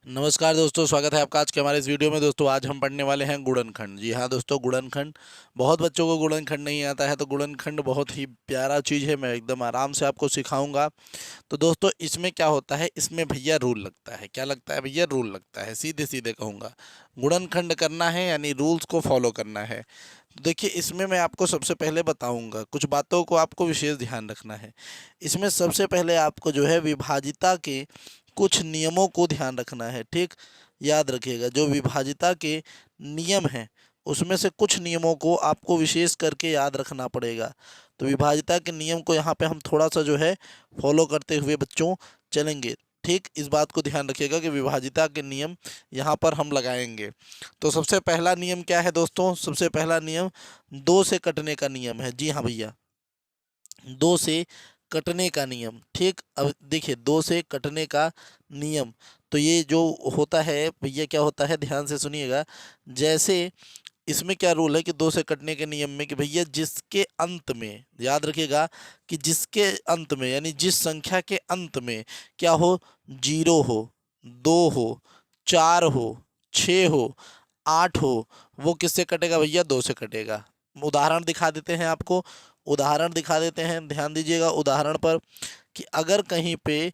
नमस्कार दोस्तों, स्वागत है आपका आज के हमारे इस वीडियो में। दोस्तों आज हम पढ़ने वाले हैं गुणनखंड। जी हाँ दोस्तों, गुणनखंड। बहुत बच्चों को गुणनखंड नहीं आता है, तो गुणनखंड बहुत ही प्यारा चीज़ है। मैं एकदम आराम से आपको सिखाऊंगा। तो दोस्तों इसमें क्या होता है, इसमें भैया रूल लगता है। क्या लगता है भैया? रूल लगता है। सीधे सीधे कहूँगा, गुणनखंड करना है यानी रूल्स को फॉलो करना है। तो देखिए, इसमें मैं आपको सबसे पहले बताऊंगा, कुछ बातों को आपको विशेष ध्यान रखना है। इसमें सबसे पहले आपको जो है विभाजिता के कुछ नियमों को ध्यान रखना है। ठीक, याद रखिएगा, जो विभाजिता के नियम हैं उसमें से कुछ नियमों को आपको विशेष करके याद रखना पड़ेगा। तो विभाजिता के नियम को यहाँ पे हम थोड़ा सा जो है फॉलो करते हुए बच्चों चलेंगे। ठीक, इस बात को ध्यान रखिएगा कि विभाजिता के नियम यहाँ पर हम लगाएंगे। तो सबसे पहला नियम क्या है दोस्तों? सबसे पहला नियम दो से कटने का नियम है। जी हाँ भैया, दो से कटने का नियम। ठीक, अब देखिए, दो से कटने का नियम। तो ये जो होता है भैया, क्या होता है, ध्यान से सुनिएगा। जैसे इसमें क्या रूल है कि दो से कटने के नियम में कि भैया जिसके अंत में, याद रखिएगा, कि जिसके अंत में यानी जिस संख्या के अंत में क्या हो, जीरो हो, दो हो, चार हो, छ हो, आठ हो, वो किससे कटेगा भैया? दो से कटेगा। उदाहरण दिखा देते हैं आपको, उदाहरण दिखा देते हैं, ध्यान दीजिएगा उदाहरण पर। कि अगर कहीं पे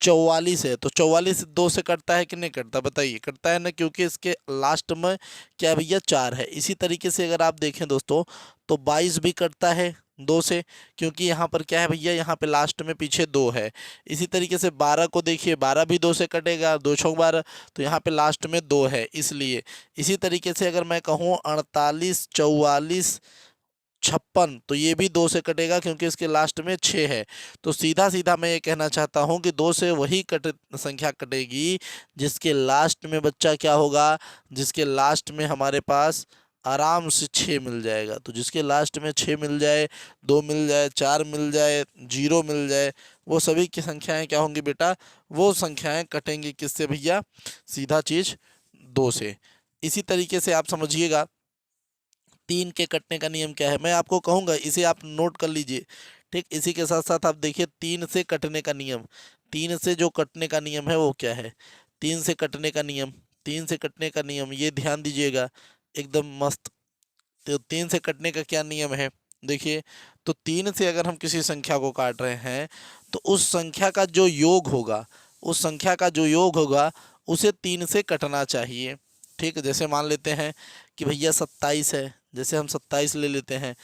44 है तो 44 दो से कटता है कि नहीं कटता? बताइए, कटता है ना, क्योंकि इसके लास्ट में क्या भैया? चार है। इसी तरीके से अगर आप देखें दोस्तों, तो 22 भी कटता है दो से, क्योंकि यहाँ पर क्या है भैया? यहाँ पे लास्ट में पीछे दो है। इसी तरीके से 12 को देखिए, 12 भी दो से कटेगा, दो छौ 12, तो यहाँ पे लास्ट में दो है इसलिए। इसी तरीके से अगर मैं कहूँ 48, 44, 56, तो ये भी दो से कटेगा क्योंकि इसके लास्ट में छः है। तो सीधा सीधा मैं ये कहना चाहता हूँ कि दो से वही संख्या कटेगी जिसके लास्ट में बच्चा क्या होगा, जिसके लास्ट में हमारे पास आराम से छः मिल जाएगा। तो जिसके लास्ट में छः मिल जाए, दो मिल जाए, चार मिल जाए, जीरो मिल जाए, वो सभी की संख्याएं क्या होंगी बेटा? वो संख्याएं कटेंगी किससे भैया? सीधा चीज, दो से। इसी तरीके से आप समझिएगा, तीन के कटने का नियम क्या है मैं आपको कहूंगा, इसे आप नोट कर लीजिए। ठीक, इसी के साथ साथ आप देखिए तीन से कटने का नियम। तीन से जो कटने का नियम है वो क्या है? तीन से कटने का नियम, तीन से कटने का नियम, ये ध्यान दीजिएगा, एकदम मस्त। तो तीन से कटने का क्या नियम है? देखिए, तो तीन से अगर हम किसी संख्या को काट रहे हैं तो उस संख्या का जो योग होगा, उस संख्या का जो योग होगा उसे तीन से कटना चाहिए। ठीक, जैसे मान लेते हैं कि भैया 27 है, जैसे हम 27 ले लेते हैं,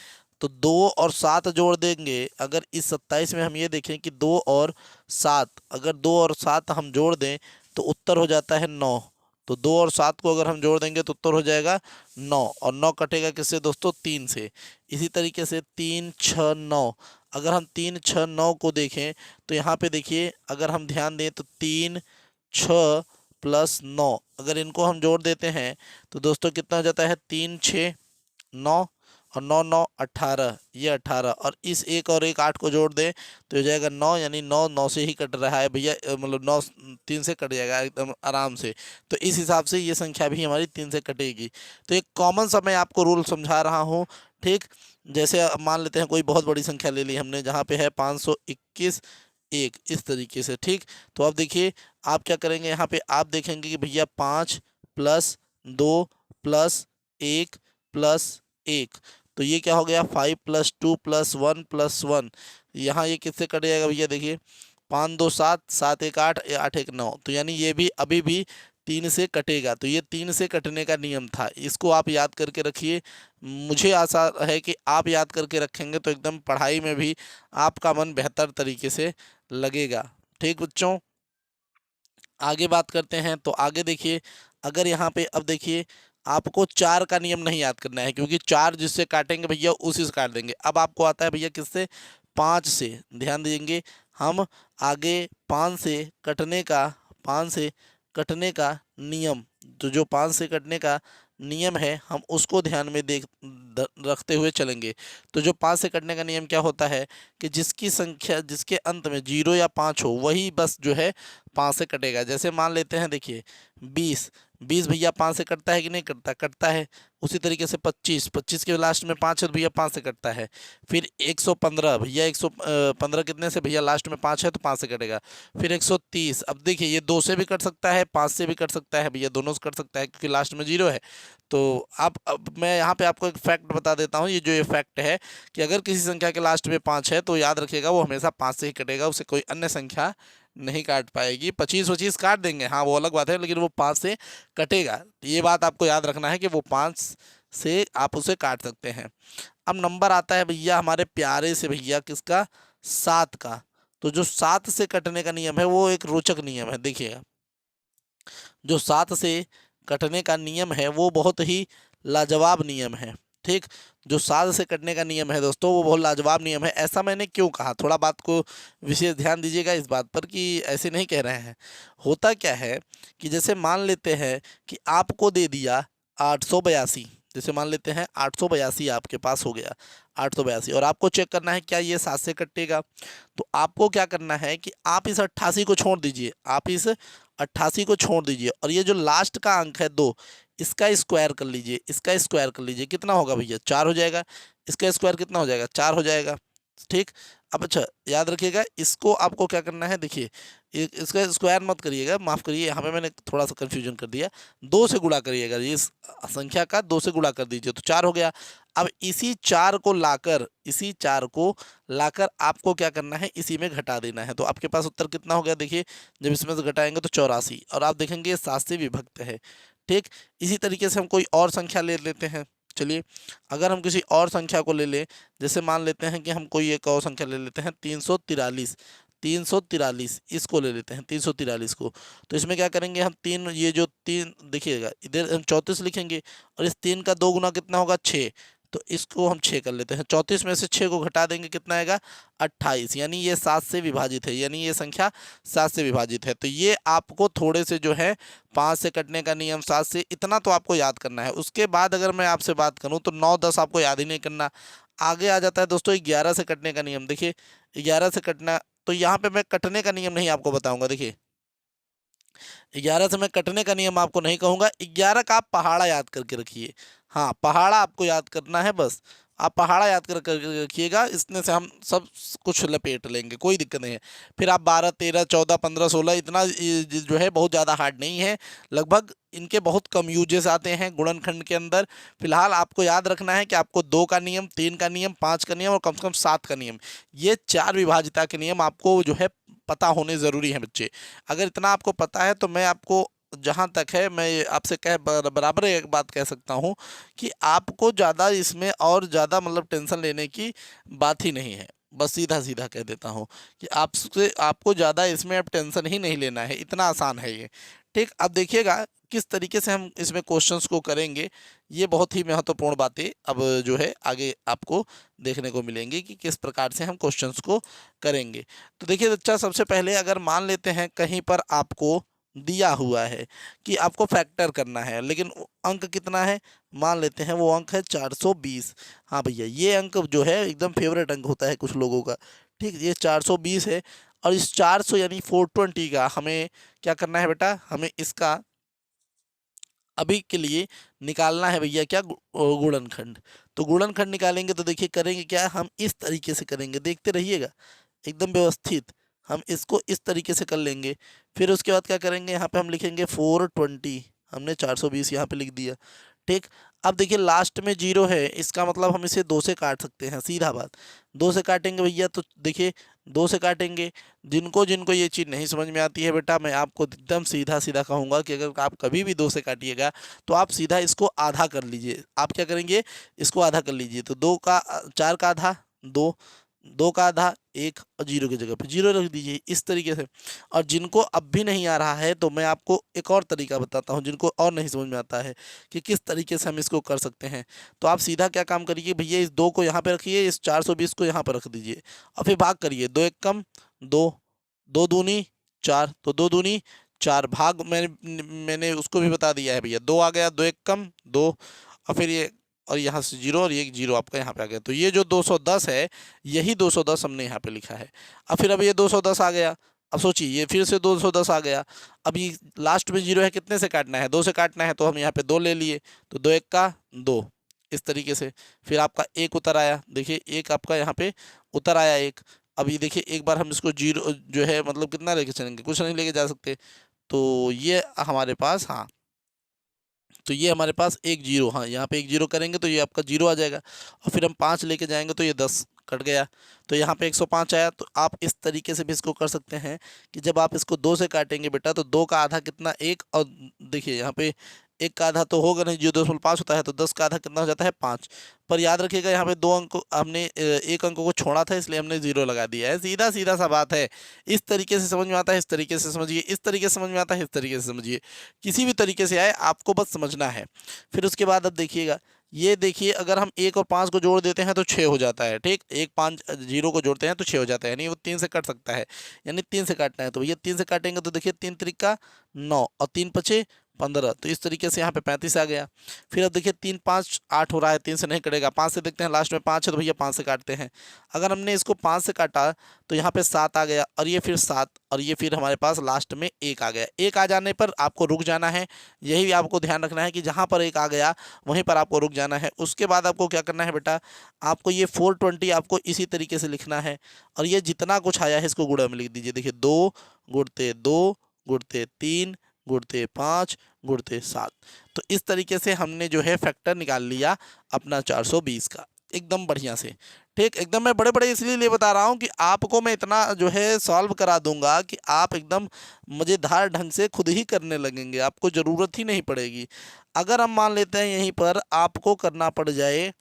तो दो और सात जोड़ देंगे। अगर इस 27 में हम ये देखें कि दो और सात, अगर दो और सात हम जोड़ दें तो उत्तर हो जाता है 9। तो दो और सात को अगर हम जोड़ देंगे तो उत्तर हो जाएगा 9, और 9 कटेगा किससे दोस्तों? तीन से। इसी तरीके से तीन छः नौ, अगर हम तीन छः नौ को देखें तो यहाँ पे देखिए, अगर हम ध्यान दें तो तीन छः प्लस नौ, अगर इनको हम जोड़ देते हैं तो दोस्तों कितना हो जाता है? तीन छः नौ, और नौ नौ 18, ये 18, और इस एक और एक आठ को जोड़ दें तो हो जाएगा 9, यानी 9 9 से ही कट रहा है भैया, मतलब 9 तीन से कट जाएगा एकदम आराम से। तो इस हिसाब से ये संख्या भी हमारी तीन से कटेगी। तो एक कॉमन सा मैं आपको रूल समझा रहा हूँ। ठीक, जैसे अब मान लेते हैं कोई बहुत बड़ी संख्या ले ली हमने, जहाँ पे है 521 एक, इस तरीके से। ठीक, तो अब देखिए, आप क्या करेंगे, यहाँ पे आप देखेंगे कि भैया 5 प्लस 2 प्लस 1 प्लस 1, तो ये क्या हो गया? 5 प्लस 2 प्लस 1 प्लस 1। यहाँ ये किससे कट जाएगा भैया? देखिए, 5 2 7, 7 1 8, 8 1 9, तो यानी ये भी अभी भी तीन से कटेगा। तो ये तीन से कटने का नियम था, इसको आप याद करके रखिए। मुझे आशा है कि आप याद करके रखेंगे तो एकदम पढ़ाई में भी आपका मन बेहतर तरीके से लगेगा। ठीक बच्चों, आगे बात करते हैं। तो आगे देखिए, अगर यहाँ पे अब देखिए, आपको चार का नियम नहीं याद करना है, क्योंकि चार जिससे काटेंगे भैया उसी से काट देंगे। अब आपको आता है भैया किससे? पाँच से। ध्यान देंगे हम आगे, पाँच से कटने का, पाँच से कटने का नियम, तो जो पाँच से कटने का नियम है हम उसको ध्यान में रखते हुए चलेंगे। तो जो पाँच से कटने का नियम क्या होता है कि जिसकी संख्या, जिसके अंत में जीरो या पाँच हो, वही बस जो है पाँच से कटेगा। जैसे मान लेते हैं, देखिए 20, 20 भैया 5 से कटता है कि नहीं कटता, कटता है। उसी तरीके से 25, 25 के लास्ट में 5 है तो भैया 5 से कटता है। फिर 115 भैया 115 कितने से, भैया लास्ट में 5 है तो 5 से कटेगा। फिर 130, अब देखिए ये 2 से भी कट सकता है, 5 से भी कट सकता है, भैया दोनों से कट सकता है क्योंकि लास्ट में 0 है। तो अब मैं यहाँ पे आपको एक फैक्ट बता देता हूँ, ये फैक्ट है कि अगर किसी संख्या के लास्ट में 5 है तो याद रखिएगा वो हमेशा 5 से ही कटेगा, उसे कोई अन्य संख्या नहीं काट पाएगी। 25-25 काट देंगे, हाँ वो अलग बात है, लेकिन वो 5 से कटेगा। तो ये बात आपको याद रखना है कि वो 5 से आप उसे काट सकते हैं। अब नंबर आता है भैया हमारे प्यारे से भैया किसका, 7 का। तो जो 7 से कटने का नियम है वो एक रोचक नियम है, देखिएगा। जो 7 से कटने का नियम है वो बहुत ही लाजवाब नियम है, ठीक। जो 7 से कटने का नियम है दोस्तों वो बहुत लाजवाब नियम है। ऐसा मैंने क्यों कहा, थोड़ा बात को विशेष ध्यान दीजिएगा इस बात पर कि ऐसे नहीं कह रहे हैं। होता क्या है कि जैसे मान लेते हैं कि आपको दे दिया 882, जैसे मान लेते हैं 882 आपके पास हो गया, 882, और आपको चेक करना है क्या ये 7 से कटेगा। तो आपको क्या करना है कि आप इस 88 को छोड़ दीजिए, आप इस 88 को छोड़ दीजिए, और ये जो लास्ट का अंक है 2, इसका स्क्वायर कर लीजिए, इसका स्क्वायर कर लीजिए। कितना होगा भैया, 4 हो जाएगा। इसका स्क्वायर कितना हो जाएगा, 4 हो जाएगा, ठीक। अब अच्छा याद रखिएगा, इसको आपको क्या करना है, देखिए इसका स्क्वायर मत करिएगा, माफ़ करिए यहाँ पे मैंने थोड़ा सा कन्फ्यूजन कर दिया। 2 से गुणा करिएगा, इस संख्या का 2 से गुणा कर दीजिए तो 4 हो गया। अब इसी 4 को लाकर, इसी 4 को लाकर आपको क्या करना है, इसी में घटा देना है। तो आपके पास उत्तर कितना हो गया, देखिए जब इसमें से घटाएंगे तो 84, और आप देखेंगे ये 7 से विभक्त है, ठीक। इसी तरीके से हम कोई और संख्या ले लेते हैं। चलिए अगर हम किसी और संख्या को ले लें, जैसे मान लेते हैं कि हम कोई एक और संख्या ले लेते हैं 343, 343 इसको ले लेते हैं, 343 को। तो इसमें क्या करेंगे हम, तीन, ये जो 3 देखिएगा इधर हम 34 लिखेंगे, और इस 3 का 2 गुना कितना होगा, 6। तो इसको हम 6 कर लेते हैं, 34 में से 6 को घटा देंगे कितना आएगा, 28, यानी ये 7 से विभाजित है, यानी ये संख्या 7 से विभाजित है। तो ये आपको थोड़े से जो है 5 से कटने का नियम 7 से, इतना तो आपको याद करना है। उसके बाद अगर मैं आपसे बात करूं तो 9-10 आपको याद ही नहीं करना। आगे आ जाता है दोस्तों 11 से कटने का नियम। देखिए 11 से कटना, तो यहाँ पे मैं कटने का नियम नहीं आपको बताऊंगा। देखिए 11 से मैं कटने का नियम आपको नहीं कहूँगा, 11 का आप पहाड़ा याद करके रखिए। हाँ पहाड़ा आपको याद करना है, बस आप पहाड़ा याद कर रखिएगा, इसमें से हम सब कुछ लपेट लेंगे, कोई दिक्कत नहीं है। फिर आप 12, 13, 14, 15, 16, इतना जो है बहुत ज़्यादा हार्ड नहीं है, लगभग इनके बहुत कम यूजेस आते हैं गुणनखंड के अंदर। फिलहाल आपको याद रखना है कि आपको 2 का नियम, 3 का नियम, 5 का नियम और कम से कम 7 का नियम, ये 4 विभाज्यता के नियम आपको जो है पता होने ज़रूरी है बच्चे। अगर इतना आपको पता है तो मैं आपको, जहाँ तक है मैं आपसे बराबर एक बात कह सकता हूँ कि आपको ज़्यादा इसमें और ज़्यादा मतलब टेंशन लेने की बात ही नहीं है। बस सीधा सीधा कह देता हूँ कि आपको ज़्यादा इसमें अब टेंशन ही नहीं लेना है, इतना आसान है ये, ठीक। अब देखिएगा किस तरीके से हम इसमें क्वेश्चंस को करेंगे, ये बहुत ही महत्वपूर्ण बातें अब जो है आगे आपको देखने को मिलेंगी कि किस प्रकार से हम क्वेश्चंस को करेंगे। तो देखिए बच्चा, सबसे पहले अगर मान लेते हैं कहीं पर आपको दिया हुआ है कि आपको फैक्टर करना है, लेकिन अंक कितना है, मान लेते हैं वो अंक है 420। हाँ भैया ये अंक जो है एकदम फेवरेट अंक होता है कुछ लोगों का, ठीक। ये 420 है, और इस 400 यानी 420 का हमें क्या करना है बेटा, हमें इसका अभी के लिए निकालना है भैया क्या, गुणनखंड। तो गुणनखंड निकालेंगे तो देखिए करेंगे क्या, हम इस तरीके से करेंगे, देखते रहिएगा एकदम व्यवस्थित, हम इसको इस तरीके से कर लेंगे। फिर उसके बाद क्या करेंगे, यहाँ पे हम लिखेंगे 420, हमने 420 यहाँ पे लिख दिया, ठीक। अब देखिए लास्ट में 0 है, इसका मतलब हम इसे 2 से काट सकते हैं, सीधा बात। 2 से काटेंगे भैया, तो देखिए 2 से काटेंगे। जिनको जिनको ये चीज़ नहीं समझ में आती है बेटा, मैं आपको एकदम सीधा सीधा कहूँगा कि अगर आप कभी भी 2 से काटिएगा तो आप सीधा इसको आधा कर लीजिए। आप क्या करेंगे, इसको आधा कर लीजिए, तो 4 का आधा 2, 2 का आधा 1, और 0 की जगह पे 0 रख दीजिए, इस तरीके से। और जिनको अब भी नहीं आ रहा है तो मैं आपको एक और तरीका बताता हूँ, जिनको और नहीं समझ में आता है कि किस तरीके से हम इसको कर सकते हैं। तो आप सीधा क्या काम करिए भैया, इस 2 को यहाँ पे रखिए, इस 420 को यहाँ पर रख दीजिए, और फिर भाग करिए, 2 एक कम 2, 2 दूनी 4, तो 2 दूनी 4, भाग मैंने उसको भी बता दिया है भैया, 2 आ गया, 2 एक कम 2, और फिर ये, और यहाँ से 0 और ये 0 आपका यहाँ पे आ गया। तो ये जो 210 है, यही 210 हमने यहाँ पे लिखा है। अब फिर अब ये 210 आ गया, अब सोचिए ये फिर से 210 आ गया। अब ये लास्ट में जीरो है, कितने से काटना है, 2 से काटना है, तो हम यहाँ पे 2 ले लिए, तो 2 एक का 2, इस तरीके से। फिर आपका एक उतर आया, देखिए एक आपका यहाँ पे उतर आया एक। अब ये देखिए एक बार हम इसको जीरो जो है मतलब कितना लेके चलेंगे, कुछ नहीं लेके जा सकते, तो ये हमारे पास, हाँ तो ये हमारे पास एक जीरो, हाँ यहाँ पे एक जीरो करेंगे तो ये आपका जीरो आ जाएगा, और फिर हम 5 लेके जाएंगे तो ये 10 कट गया, तो यहाँ पे 105 आया। तो आप इस तरीके से भी इसको कर सकते हैं कि जब आप इसको 2 से काटेंगे बेटा, तो 2 का आधा कितना, 1, और देखिए यहाँ पे 1 का आधा तो होगा नहीं, जो 2 5 होता है, तो 10 का आधा कितना हो जाता है, 5। पर याद रखिएगा यहाँ पे 2 अंक हमने एक अंक को छोड़ा था, इसलिए हमने जीरो लगा दिया है, सीधा सीधा सा बात है। इस तरीके से समझ में आता है, इस तरीके से समझिए, इस तरीके से समझ में आता है, इस तरीके से समझिए, किसी भी तरीके से आए आपको बस समझना है। फिर उसके बाद अब देखिएगा, ये देखिए अगर हम 1 और 5 को जोड़ देते हैं तो 6 हो जाता है, ठीक, 1 5 जीरो को जोड़ते हैं तो 6 हो जाता है, यानी वो 3 से कट सकता है, यानी 3 से काटना है, तो भैया 3 से काटेंगे तो देखिए 3 त्रिका 9 और 3 पचे 15, तो इस तरीके से यहाँ पे 35 आ गया। फिर अब देखिए 3 5 8 हो रहा है, 3 से नहीं कटेगा, 5 से देखते हैं, लास्ट में 5 है तो भैया 5 से काटते हैं। अगर हमने इसको 5 से काटा तो यहाँ पे 7 आ गया, और ये फिर 7, और ये फिर हमारे पास लास्ट में 1 आ गया। 1 आ जाने पर आपको रुक जाना है, यही आपको ध्यान रखना है कि जहाँ पर 1 आ गया वहीं पर आपको रुक जाना है। उसके बाद आपको क्या करना है बेटा, आपको ये 420 आपको इसी तरीके से लिखना है, और ये जितना कुछ आया है इसको गुणा में लिख दीजिए। देखिए 2 गुणते 2 गुणते 3 गुणते 5 गुणते 7, तो इस तरीके से हमने जो है फैक्टर निकाल लिया अपना 420 का, एकदम बढ़िया से, ठीक। एकदम मैं बड़े बड़े इसलिए बता रहा हूँ कि आपको मैं इतना जो है सॉल्व करा दूंगा कि आप एकदम मज़ेदार ढंग से खुद ही करने लगेंगे, आपको ज़रूरत ही नहीं पड़ेगी। अगर हम मान लेते हैं यहीं पर आपको करना पड़ जाए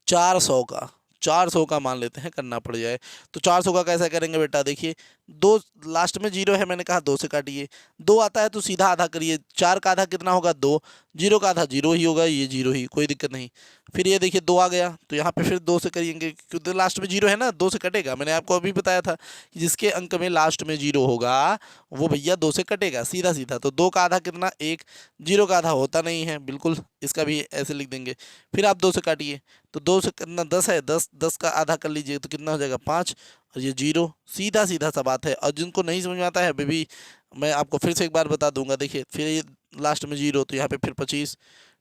400 का, 400 का मान लेते हैं करना पड़ जाए, तो 400 का कैसे करेंगे बेटा, देखिए 2 लास्ट में जीरो है, मैंने कहा 2 से काटिए, 2 आता है तो सीधा आधा करिए, 4 का आधा कितना होगा 2, जीरो का आधा जीरो ही होगा, ये जीरो ही, कोई दिक्कत नहीं। फिर ये देखिए 2 आ गया, तो यहाँ पे फिर 2 से करेंगे क्योंकि लास्ट में जीरो है ना, 2 से कटेगा, मैंने आपको अभी बताया था कि जिसके अंक में लास्ट में जीरो होगा वो भैया 2 से कटेगा, सीधा सीधा। तो 2 का आधा कितना 1, जीरो का आधा होता नहीं है बिल्कुल, इसका भी ऐसे लिख देंगे। फिर आप 2 से काटिए, तो 2 से कितना 10 है, 10 का आधा कर लीजिए तो कितना हो जाएगा 5, और ये जीरो, सीधा सीधा सा बात है। और जिनको नहीं समझ में आता है अभी भी मैं आपको फिर से एक बार बता दूंगा, देखिए फिर ये लास्ट में जीरो, तो यहाँ पे फिर 25,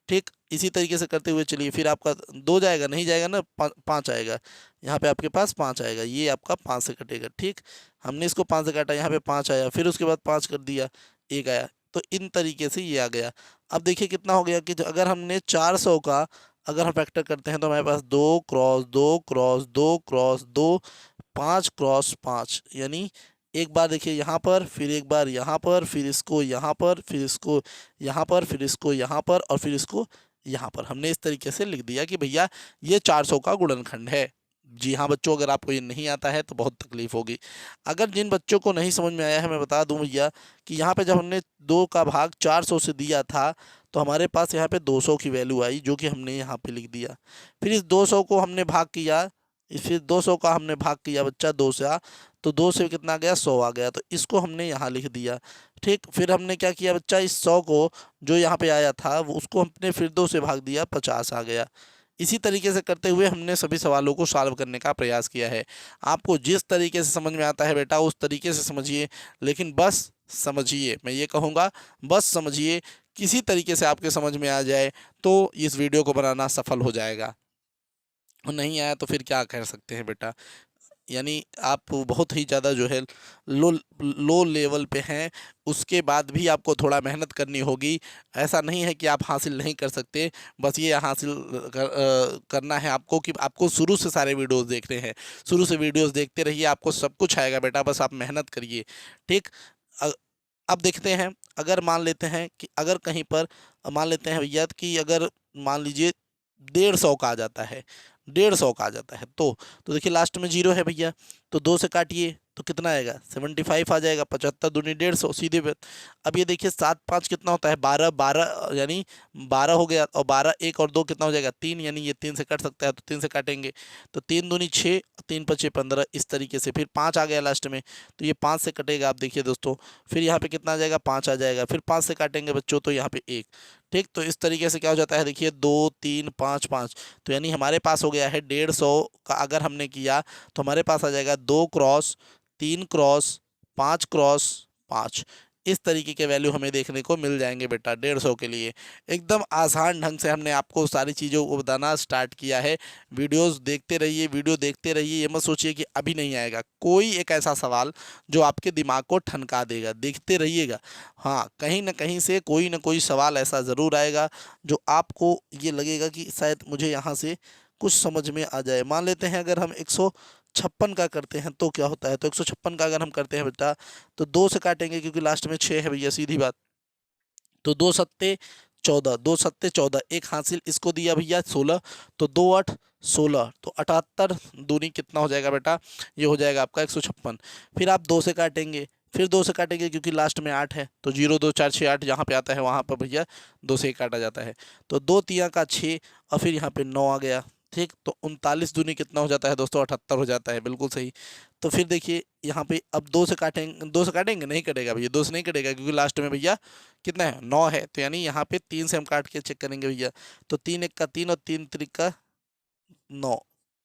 ठीक। इसी तरीके से करते हुए चलिए, फिर आपका 2 जाएगा, नहीं जाएगा ना, 5 आएगा, यहाँ पे आपके पास 5 आएगा, ये आपका 5 से कटेगा, ठीक। हमने इसको 5 से काटा, यहाँ पे 5 आया, फिर उसके बाद 5 कर दिया, 1 आया, तो इन तरीके से ये आ गया। अब देखिए कितना हो गया कि अगर हमने 400 का अगर हम फैक्टर करते हैं तो हमारे पास 2 क्रॉस 2 क्रॉस 2 क्रॉस 2 5 क्रॉस 5, यानी एक बार देखिए यहाँ पर, फिर एक बार यहाँ पर, फिर इसको यहाँ पर, फिर इसको यहाँ पर, फिर इसको यहाँ पर, और फिर इसको यहाँ पर। हमने इस तरीके से लिख दिया कि भैया ये 400 का गुणनखंड है। जी हाँ बच्चों, अगर आपको ये नहीं आता है तो बहुत तकलीफ होगी। अगर जिन बच्चों को नहीं समझ में आया है मैं बता दूं भैया कि यहाँ पे जब हमने 2 का भाग 400 से दिया था तो हमारे पास यहाँ पे 200 की वैल्यू आई, जो कि हमने यहाँ पे लिख दिया। फिर इस 200 को हमने भाग किया, फिर 200 का हमने भाग किया बच्चा 2 से, तो 2 से कितना आ गया 100 आ गया, तो इसको हमने यहाँ लिख दिया, ठीक। फिर हमने क्या किया बच्चा, इस 100 को जो यहाँ पे आया था वो उसको हमने फिर 2 से भाग दिया, 50 आ गया। इसी तरीके से करते हुए हमने सभी सवालों को सॉल्व करने का प्रयास किया है। आपको जिस तरीके से समझ में आता है बेटा उस तरीके से समझिए, लेकिन बस समझिए, मैं ये कहूँगा बस समझिए, किसी तरीके से आपके समझ में आ जाए तो इस वीडियो को बनाना सफल हो जाएगा, और नहीं आया तो फिर क्या कर सकते हैं बेटा। यानी आप बहुत ही ज़्यादा जो है लो लो लेवल पे हैं, उसके बाद भी आपको थोड़ा मेहनत करनी होगी। ऐसा नहीं है कि आप हासिल नहीं कर सकते, बस ये हासिल करना है आपको कि आपको शुरू से सारे वीडियोस देखने हैं, शुरू से वीडियोस देखते रहिए, आपको सब कुछ आएगा बेटा, बस आप मेहनत करिए, ठीक। अ- अब देखते हैं, अगर मान लेते हैं कि अगर कहीं पर मान लेते हैं भैया कि अगर मान लीजिए 150 का आ जाता है, 150 का आ जाता है, तो देखिए लास्ट में जीरो है भैया, तो 2 से काटिए तो कितना आएगा 75 आ जाएगा, 75 दूनी 150 सीधे पे। अब ये देखिए 7 5 कितना होता है 12, 12 यानी 12 हो गया, और 12 1 और 2 कितना हो जाएगा 3, यानी ये 3 से कट सकता है तो 3 से काटेंगे, तो 3 दूनी 6, 3 पचे 15, इस तरीके से। फिर 5 आ गया लास्ट में, तो ये 5 से कटेगा, आप देखिए दोस्तों, फिर यहाँ पे कितना आ जाएगा 5 आ जाएगा, फिर 5 से काटेंगे बच्चों तो यहाँ पे 1, ठीक। तो इस तरीके से क्या हो जाता है, देखिए 2 3 5 5, तो यानी हमारे पास हो गया है 150 का। अगर हमने किया तो हमारे पास आ जाएगा 2 क्रॉस 3 क्रॉस 5 क्रॉस 5, इस तरीके के वैल्यू हमें देखने को मिल जाएंगे बेटा 150 के लिए। एकदम आसान ढंग से हमने आपको सारी चीज़ों को बताना स्टार्ट किया है। वीडियोस देखते रहिए, वीडियो देखते रहिए, ये मत सोचिए कि अभी नहीं आएगा कोई एक ऐसा सवाल जो आपके दिमाग को ठनका देगा, देखते रहिएगा। हाँ, कहीं ना कहीं से कोई ना कोई सवाल ऐसा ज़रूर आएगा जो आपको ये लगेगा कि शायद मुझे यहाँ से कुछ समझ में आ जाए। मान लेते हैं अगर हम 156 का करते हैं तो क्या होता है, तो 156 का अगर हम करते हैं बेटा तो 2 से काटेंगे क्योंकि लास्ट में 6 है भैया, सीधी बात। तो 2 सत्ते 14, 2 सत्ते 14, एक हासिल इसको दिया भैया 16, तो 2 8 16, तो 78 दूनी कितना हो जाएगा बेटा, ये हो जाएगा आपका 156। फिर आप 2 से काटेंगे, फिर 2 से काटेंगे क्योंकि लास्ट में 8 है, तो 0 2 4 6 8 जहाँ पे आता है वहाँ पर भैया 2 से ही काटा जाता है। तो 2 तिया का 6 और फिर यहाँ पे 9 आ गया। ठीक, तो 39 दूनी कितना हो जाता है दोस्तों, 78 हो जाता है, बिल्कुल सही। तो फिर देखिए यहाँ पे अब 2 से काटेंगे, 2 से काटेंगे नहीं कटेगा भैया, 2 से नहीं कटेगा क्योंकि लास्ट में भैया कितना है 9 है, तो यानी यहाँ पे 3 से हम काट के चेक करेंगे भैया। तो 3 1 का 3 और 3 3 का 9,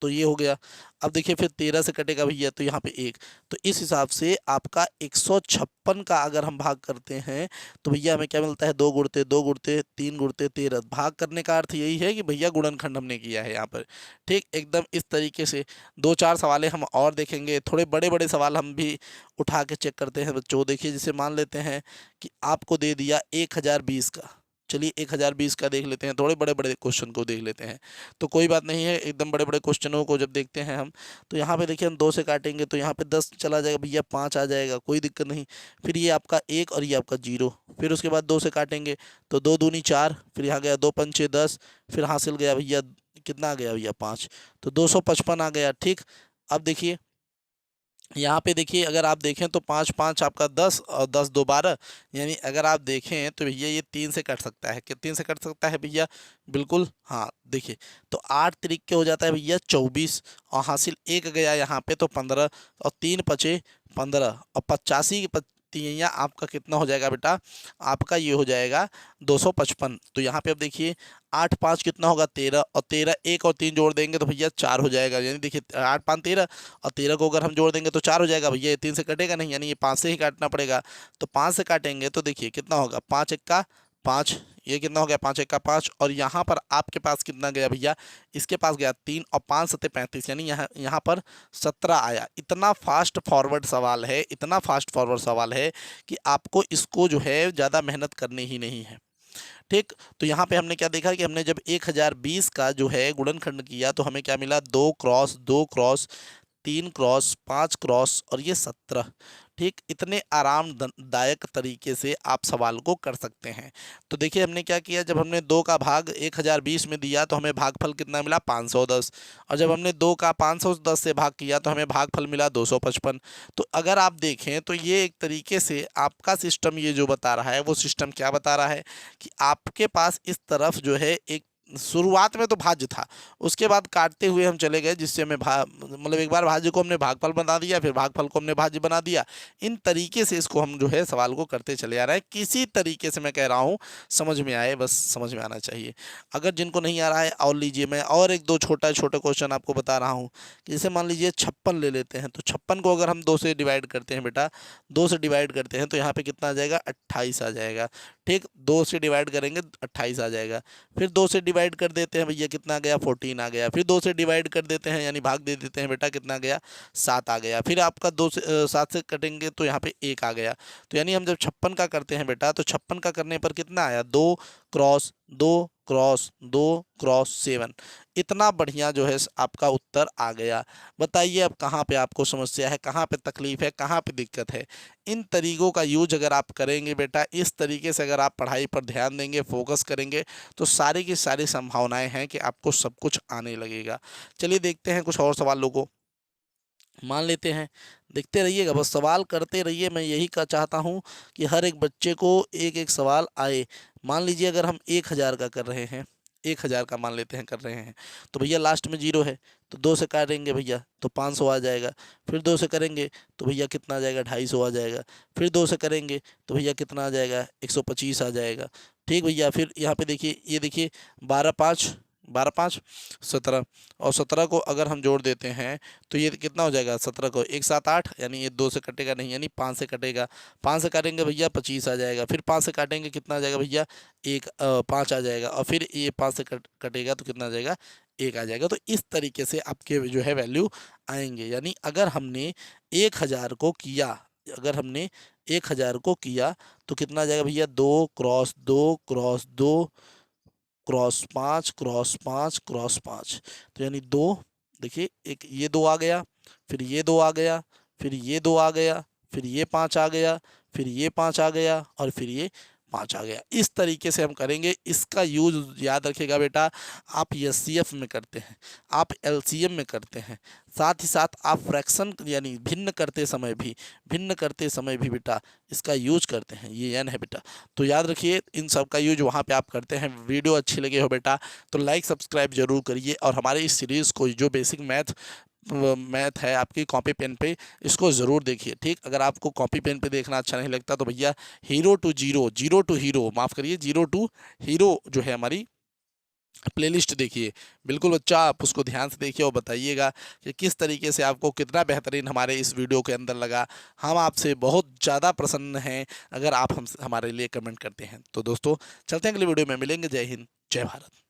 तो ये हो गया। अब देखिए फिर 13 से कटेगा भैया तो यहाँ पे 1, तो इस हिसाब से आपका 156 का अगर हम भाग करते हैं तो भैया हमें क्या मिलता है, 2 गुणते 2 गुणते 3 गुणते 13। भाग करने का अर्थ यही है कि भैया गुणनखंड हमने किया है यहाँ पर। ठीक, एकदम इस तरीके से 2 4 सवाल हम और देखेंगे, थोड़े बड़े बड़े सवाल हम भी उठा के चेक करते हैं बच्चों। देखिए जैसे मान लेते हैं कि आपको दे दिया 1020 का, चलिए 1020 का देख लेते हैं, थोड़े बड़े बड़े क्वेश्चन को देख लेते हैं। तो कोई बात नहीं है, एकदम बड़े बड़े क्वेश्चनों को जब देखते हैं हम तो यहाँ पे देखिए हम 2 से काटेंगे तो यहाँ पे 10 चला जाएगा भैया, 5 आ जाएगा, कोई दिक्कत नहीं। फिर ये आपका 1 और ये आपका 0, फिर उसके बाद 2 से काटेंगे तो 2 दूनी 4, फिर यहाँ गया 2 पंचे 10, फिर हासिल गया भैया कितना आ गया भैया 5, तो 255 आ गया। ठीक, अब देखिए यहाँ पे देखिए अगर आप देखें तो 5 5 आपका 10 और 10 2 12, यानी अगर आप देखें तो भैया ये 3 से कट सकता है, कितने से कट सकता है भैया, बिल्कुल हाँ देखिए, तो 8 तरीके हो जाता है भैया 24, और हासिल 1 गया यहाँ पे तो 15, और 3 पचे 15, और 85 की तिया आपका कितना हो जाएगा बेटा, आपका ये हो जाएगा 255। तो यहाँ पे अब देखिए 8 5 कितना होगा 13, और 13 1 और 3 जोड़ देंगे तो भैया 4 हो जाएगा, यानी देखिए 8 5 13, और 13 को अगर हम जोड़ देंगे तो 4 हो जाएगा भैया, ये 3 से कटेगा नहीं, यानी ये 5 से ही काटना पड़ेगा। तो 5 से काटेंगे तो देखिए कितना होगा, 5 1 का 5, ये कितना हो गया 5 1 का 5, और यहाँ पर आपके पास कितना गया भैया, इसके पास गया 3, और 5 7 35, यानी यहाँ पर 17 आया। इतना फास्ट फॉरवर्ड सवाल है, इतना फास्ट फॉरवर्ड सवाल है कि आपको इसको जो है ज़्यादा मेहनत करनी ही नहीं है। ठीक, तो यहाँ पे हमने क्या देखा कि हमने जब 1020 का जो है गुणनखंड किया तो हमें क्या मिला, 2 क्रॉस 2 क्रॉस 3 क्रॉस 5 क्रॉस और ये 17। ठीक, इतने आरामदायक तरीके से आप सवाल को कर सकते हैं। तो देखिए हमने क्या किया, जब हमने 2 का भाग 1020 में दिया तो हमें भागफल कितना मिला 510, और जब हमने 2 का 510 से भाग किया तो हमें भागफल मिला 255। तो अगर आप देखें तो ये एक तरीके से आपका सिस्टम ये जो बता रहा है वो सिस्टम क्या बता रहा है कि आपके पास इस तरफ जो है एक शुरुआत में तो भाज्य था, उसके बाद काटते हुए हम चले गए जिससे हमें मतलब एक बार भाज्य को हमने भागफल बना दिया, फिर भागफल को हमने भाज्य बना दिया। इन तरीके से इसको हम जो है सवाल को करते चले आ रहे हैं। किसी तरीके से मैं कह रहा हूँ समझ में आए, बस समझ में आना चाहिए। अगर जिनको नहीं आ रहा है और लीजिए, मैं और एक दो छोटा छोटे क्वेश्चन आपको बता रहा हूँ। जैसे मान लीजिए 56 ले लेते हैं, तो 56 को अगर हम 2 से डिवाइड करते हैं बेटा, 2 से डिवाइड करते हैं तो यहाँ पे कितना आ जाएगा 28 आ जाएगा। ठीक, 2 से डिवाइड करेंगे 28 आ जाएगा। फिर 2 से डिवाइड कर देते हैं भैया, कितना आ गया 14 आ गया। फिर 2 से डिवाइड कर देते हैं यानी भाग दे देते हैं बेटा, कितना आ गया 7 आ गया। फिर आपका 2 से 7 से कटेंगे तो यहाँ पे 1 आ गया। तो यानी हम जब 56 का करते हैं बेटा तो 56 का करने पर कितना आया, 2 क्रॉस 2 क्रॉस 2 क्रॉस 7। इतना बढ़िया जो है आपका उत्तर आ गया। बताइए अब कहाँ पे आपको समस्या है, कहाँ पे तकलीफ है, कहाँ पे दिक्कत है। इन तरीकों का यूज अगर आप करेंगे बेटा, इस तरीके से अगर आप पढ़ाई पर ध्यान देंगे, फोकस करेंगे, तो सारी की सारी संभावनाएं हैं कि आपको सब कुछ आने लगेगा। चलिए देखते हैं कुछ और सवालों को, मान लेते हैं। देखते रहिएगा, बस सवाल करते रहिए। मैं यही का चाहता हूँ कि हर एक बच्चे को एक एक सवाल आए। मान लीजिए अगर हम 1000 का कर रहे हैं, 1000 का मान लेते हैं कर रहे हैं, तो भैया लास्ट में 0 है, तो 2 से काटेंगे भैया तो 500 आ जाएगा। फिर 2 से करेंगे तो भैया कितना आ जाएगा 250 आ जाएगा। फिर 2 से करेंगे तो भैया कितना आ जाएगा 125 आ जाएगा। ठीक भैया, फिर यहाँ पे देखिए, ये देखिए 12 5 12 5 17, और 17 को अगर हम जोड़ देते हैं तो ये कितना हो जाएगा, 17 को 1 7 8, यानी ये 2 से कटेगा नहीं, यानी 5 से कटेगा। 5 से काटेंगे भैया 25 आ जाएगा, फिर 5 से काटेंगे कितना आ जाएगा भैया, 5 आ जाएगा, और फिर ये 5 से कटेगा तो कितना आ जाएगा, 1 आ जाएगा। तो इस तरीके से आपके जो है वैल्यू आएंगे। यानी अगर हमने 1000 को किया, अगर हमने 1000 को किया तो कितना आ जाएगा भैया, 2 cross 2 cross 2 cross 5 cross 5 cross 5, तो यानी 2, देखिए एक ये 2 आ गया, फिर ये 2 आ गया, फिर ये 2 आ गया, फिर ये 5 आ गया, फिर ये 5 आ गया, और फिर ये 5 आ गया। इस तरीके से हम करेंगे। इसका यूज याद रखिएगा बेटा, आप एचसीएफ में करते हैं, आप एलसीएम में करते हैं, साथ ही साथ आप फ्रैक्शन यानी भिन्न करते समय भी बेटा इसका यूज करते हैं। ये एन है बेटा, तो याद रखिए इन सब का यूज वहाँ पे आप करते हैं। वीडियो अच्छी लगे हो बेटा तो लाइक सब्सक्राइब जरूर करिए, और हमारे इस सीरीज़ को जो बेसिक मैथ है आपकी कॉपी पेन पे, इसको ज़रूर देखिए, ठीक। अगर आपको कॉपी पेन पे देखना अच्छा नहीं लगता तो भैया hero to zero, zero to hero, माफ़ करिए, जीरो टू हीरो जो है हमारी प्लेलिस्ट देखिए। बिल्कुल बच्चा, आप उसको ध्यान से देखिए और बताइएगा कि किस तरीके से आपको कितना बेहतरीन हमारे इस वीडियो के अंदर लगा। हम आपसे बहुत ज़्यादा प्रसन्न हैं अगर आप हम हमारे लिए कमेंट करते हैं। तो दोस्तों चलते हैं, अगले वीडियो में मिलेंगे। जय हिंद, जय भारत।